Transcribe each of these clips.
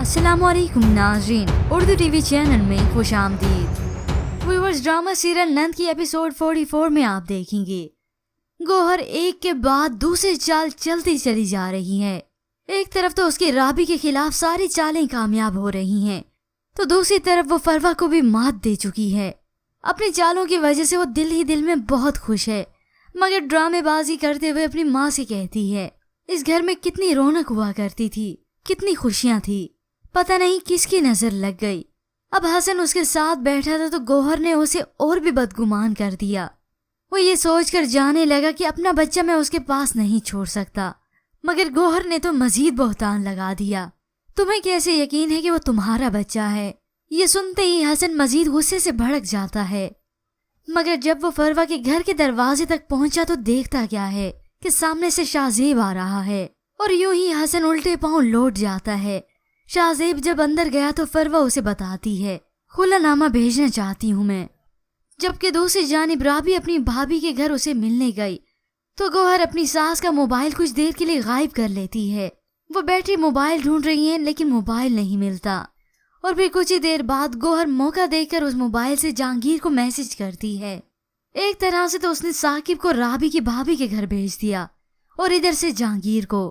अस्सलामु अलैकुम नाज़रीन, उर्दू टीवी चैनल में खुशामदीद। व्यूअर्स, ड्रामा सीरियल नंद की एपिसोड 44 में आप देखेंगे गौहर एक के बाद दूसरी चाल चलती चली जा रही है। एक तरफ तो उसकी राबी के खिलाफ सारी चालें कामयाब हो रही हैं, तो दूसरी तरफ वो फरवा को भी मात दे चुकी है। अपनी चालों की वजह से वो दिल ही दिल में बहुत खुश है, मगर ड्रामेबाजी करते हुए अपनी माँ से कहती है इस घर में कितनी रौनक हुआ करती थी, कितनी खुशियां थी, पता नहीं किसकी नजर लग गई। अब हसन उसके साथ बैठा था तो गौहर ने उसे और भी बदगुमान कर दिया। वो ये सोचकर जाने लगा कि अपना बच्चा मैं उसके पास नहीं छोड़ सकता, मगर गौहर ने तो मजीद बहतान लगा दिया। तुम्हें कैसे यकीन है कि वो तुम्हारा बच्चा है? ये सुनते ही हसन मजीद गुस्से से भड़क जाता है। मगर जब वो फरवा के घर के दरवाजे तक पहुंचा तो देखता क्या है कि सामने से शाहजेब आ रहा है, और यूं ही हसन उल्टे पांव लौट जाता है। शाहजेब जब अंदर गया तो फरवा उसे बताती है खुलानामा भेजना चाहती हूँ मैं। जबकि दूसरी जानिब राबी अपनी भाभी के घर उसे मिलने गई तो गौहर अपनी सास का मोबाइल कुछ देर के लिए गायब कर लेती है। वो बैटरी मोबाइल ढूंढ रही है लेकिन मोबाइल नहीं मिलता, और फिर कुछ ही देर बाद गौहर मौका देखकर उस मोबाइल से जहांगीर को मैसेज करती है। एक तरह से तो उसने साकिब को राबी की भाभी के घर भेज दिया और इधर से जहांगीर को।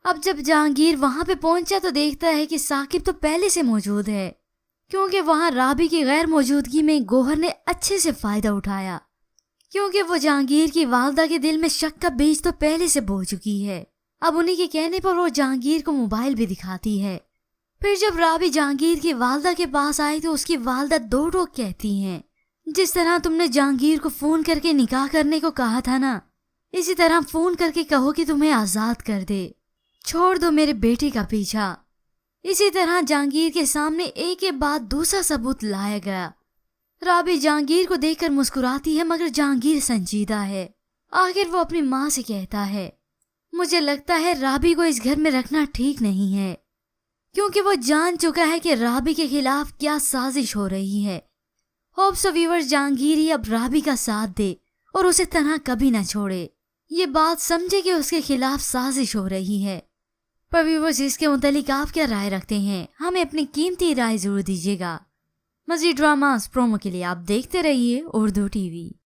अब जब जहांगीर वहां पे पहुंचा तो देखता है कि साकिब तो पहले से मौजूद है, क्योंकि वहां राबी की गैर मौजूदगी में गौहर ने अच्छे से फायदा उठाया, क्योंकि वो जहांगीर की वालदा के दिल में शक का बीज तो पहले से बो चुकी है। अब उन्हीं के कहने पर वो जहांगीर को मोबाइल भी दिखाती है। फिर जब राबी जहांगीर की वालदा के पास आई तो उसकी वालदा दो टोक कहती हैं, जिस तरह तुमने जहांगीर को फोन करके निकाह करने को कहा था ना, इसी तरह फोन करके कहो कि तुम्हें आजाद कर दे, छोड़ दो मेरे बेटे का पीछा। इसी तरह जहांगीर के सामने एक के बाद दूसरा सबूत लाया गया। राबी जहांगीर को देखकर मुस्कुराती है, मगर जहांगीर संजीदा है। आखिर वो अपनी माँ से कहता है मुझे लगता है राबी को इस घर में रखना ठीक नहीं है, क्योंकि वो जान चुका है कि राबी के खिलाफ क्या साजिश हो रही है। होप सो व्यूअर्स, जहांगीर ही अब राबी का साथ दे और उसे तन्हा कभी न छोड़े। ये बात समझे कि उसके खिलाफ साजिश हो रही है। पर व्यूअर्स, इसके मुतालिक आप क्या राय रखते हैं? हमें अपनी कीमती राय जरूर दीजिएगा। मज़ीद ड्रामास प्रोमो के लिए आप देखते रहिए उर्दू टीवी।